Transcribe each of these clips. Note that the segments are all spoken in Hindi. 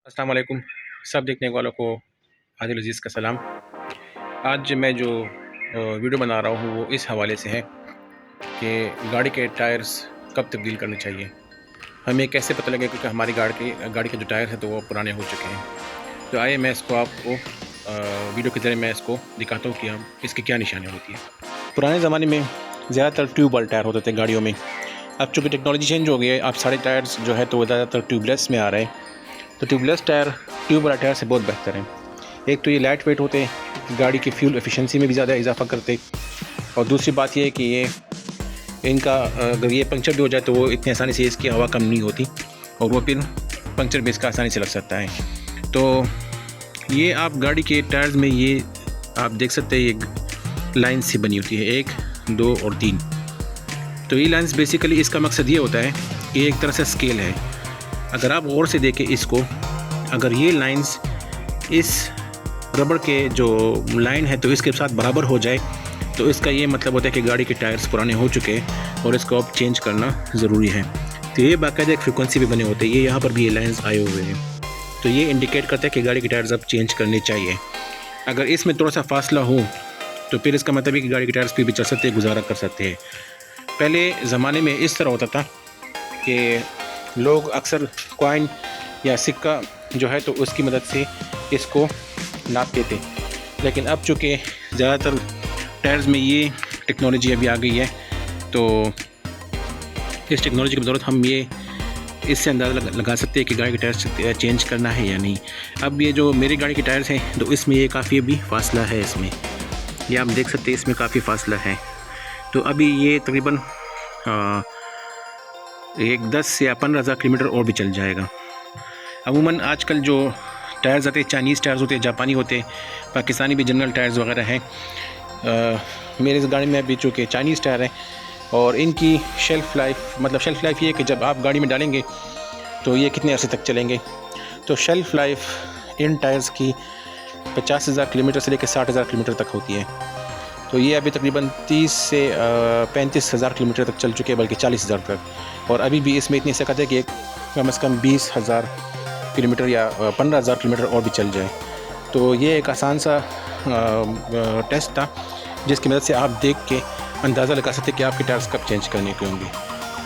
अस्सलाम वालेकुम। सब देखने वालों को आदिल अज़ीज़ का सलाम। आज मैं जो वीडियो बना रहा हूँ वो इस हवाले से है कि गाड़ी के टायर्स कब तब्दील करने चाहिए। हमें कैसे पता लगेगा कि हमारी गाड़ी के जो टायर हैं तो वो पुराने हो चुके हैं। तो आइए मैं इसको आपको वीडियो के ज़रिए मैं इसको दिखाता हूँ कि हम इसकी क्या निशानी होती है। पुराने ज़माने में ज़्यादातर ट्यूब वाले टायर होते थे गाड़ियों में। अब चूँकि टेक्नोलॉजी चेंज हो गई है, अब सारे टायर्स जो है तो वो ज़्यादातर ट्यूबलेस में आ रहे हैं। तो ट्यूबलेस टायर ट्यूब वाला टायर से बहुत बेहतर है। एक तो ये लाइट वेट होते हैं, गाड़ी की फ्यूल एफिशिएंसी में भी ज़्यादा इजाफा करते, और दूसरी बात ये है कि ये इनका अगर ये पंक्चर भी हो जाए तो वो इतनी आसानी से इसकी हवा कम नहीं होती और वो फिर पंक्चर भी इसका आसानी से लग सकता है। तो ये आप गाड़ी के टायर्स में ये आप देख सकते हैं, ये लाइन से बनी होती है 1, 2 और 3। तो ये लाइन्स बेसिकली इसका मकसद ये होता है कि एक तरह से स्केल है। अगर आप गौर से देखें इसको, अगर ये लाइंस इस रबड़ के जो लाइन है तो इसके साथ बराबर हो जाए तो इसका ये मतलब होता है कि गाड़ी के टायर्स पुराने हो चुके हैं और इसको अब चेंज करना ज़रूरी है। तो ये बाकायदा एक फ्रिक्वेंसी भी बने होते हैं, ये यहाँ पर भी ये लाइंस आए हुए हैं। तो ये इंडिकेट करता है कि गाड़ी के टायर्स अब चेंज करने चाहिए। अगर इसमें थोड़ा सा फासला हो तो फिर इसका मतलब है कि गाड़ी के टायर्स फिर भी चल सकते हैं, गुजारा कर सकते हैं। पहले ज़माने में इस तरह होता था कि लोग अक्सर कॉइन या सिक्का जो है तो उसकी मदद से इसको नापते थे, लेकिन अब चूँकि ज़्यादातर टायर्स में ये टेक्नोलॉजी अभी आ गई है तो इस टेक्नोलॉजी की बदौलत हम ये इससे अंदाज़ा लगा सकते हैं कि गाड़ी के टायर्स चेंज करना है या नहीं। अब ये जो मेरी गाड़ी के टायर्स हैं तो इसमें ये काफ़ी अभी फासला है, इसमें ये आप देख सकते हैं, इसमें काफ़ी फासला है। तो अभी ये तकरीबन एक 10 या 15,000 किलोमीटर और भी चल जाएगा। अमूमन आजकल जो टायर्स आते हैं, चाइनीज़ टायर्स होते हैं, जापानी होते हैं, पाकिस्तानी भी जनरल टायर्स वगैरह हैं। मेरे इस गाड़ी में अभी चूँकि चाइनीज़ टायर है और इनकी शेल्फ़ लाइफ ये है कि जब आप गाड़ी में डालेंगे तो ये कितने अरसे तक चलेंगे। तो शेल्फ़ लाइफ इन टायर्स की 50,000 किलोमीटर से लेकर 60,000 किलोमीटर तक होती है। तो ये अभी तकरीबन 30 से 35,000 किलोमीटर तक चल चुके हैं, बल्कि 40,000 तक। और अभी भी इसमें इतनी सकत है कि कम से कम 20,000 किलोमीटर या 15,000 किलोमीटर और भी चल जाए। तो ये एक आसान सा टेस्ट था जिसकी मदद से आप देख के अंदाज़ा लगा सकते कि आपके टायर्स कब चेंज करने के होंगे।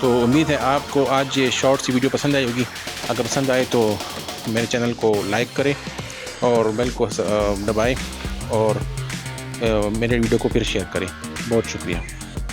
तो उम्मीद है आपको आज ये शॉर्ट सी वीडियो पसंद आई होगी। अगर पसंद आए तो मेरे चैनल को लाइक करें और बेल को दबाएं और मेरे वीडियो को फिर शेयर करें। बहुत शुक्रिया।